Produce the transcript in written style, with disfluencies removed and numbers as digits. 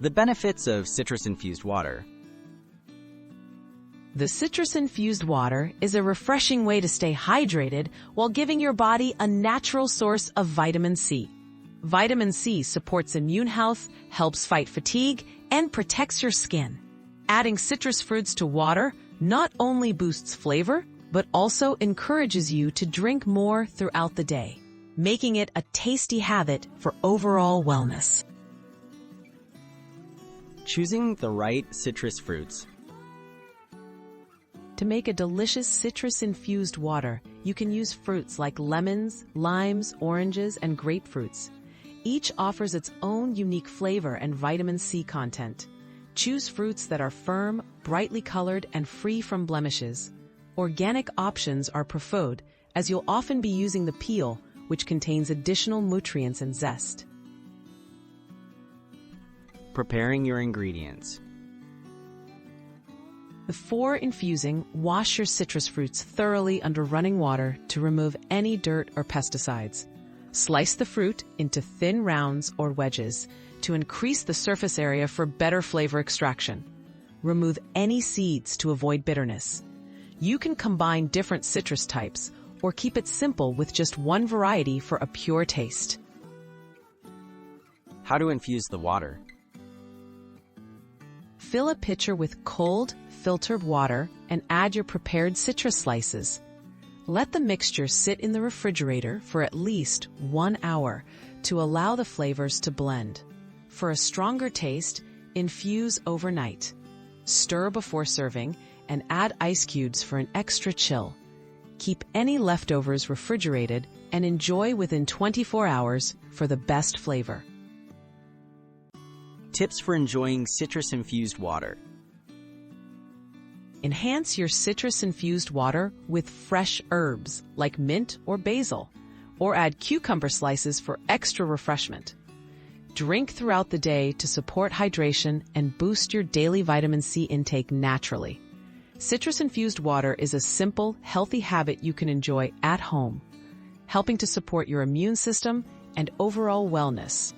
The benefits of citrus-infused water. The citrus-infused water is a refreshing way to stay hydrated while giving your body a natural source of vitamin C. Vitamin C supports immune health, helps fight fatigue, and protects your skin. Adding citrus fruits to water not only boosts flavor, but also encourages you to drink more throughout the day, making it a tasty habit for overall wellness. Choosing the right citrus fruits. To make a delicious citrus-infused water, you can use fruits like lemons, limes, oranges, and grapefruits. Each offers its own unique flavor and vitamin C content. Choose fruits that are firm, brightly colored, and free from blemishes. Organic options are preferred, as you'll often be using the peel, which contains additional nutrients and zest. Preparing your ingredients. Before infusing, wash your citrus fruits thoroughly under running water to remove any dirt or pesticides. Slice the fruit into thin rounds or wedges to increase the surface area for better flavor extraction. Remove any seeds to avoid bitterness. You can combine different citrus types or keep it simple with just one variety for a pure taste. How to infuse the water. Fill a pitcher with cold, filtered water and add your prepared citrus slices. Let the mixture sit in the refrigerator for at least 1 hour to allow the flavors to blend. For a stronger taste, infuse overnight. Stir before serving and add ice cubes for an extra chill. Keep any leftovers refrigerated and enjoy within 24 hours for the best flavor. Tips for enjoying citrus-infused water. Enhance your citrus-infused water with fresh herbs like mint or basil, or add cucumber slices for extra refreshment. Drink throughout the day to support hydration and boost your daily vitamin C intake naturally. Citrus-infused water is a simple, healthy habit you can enjoy at home, helping to support your immune system and overall wellness.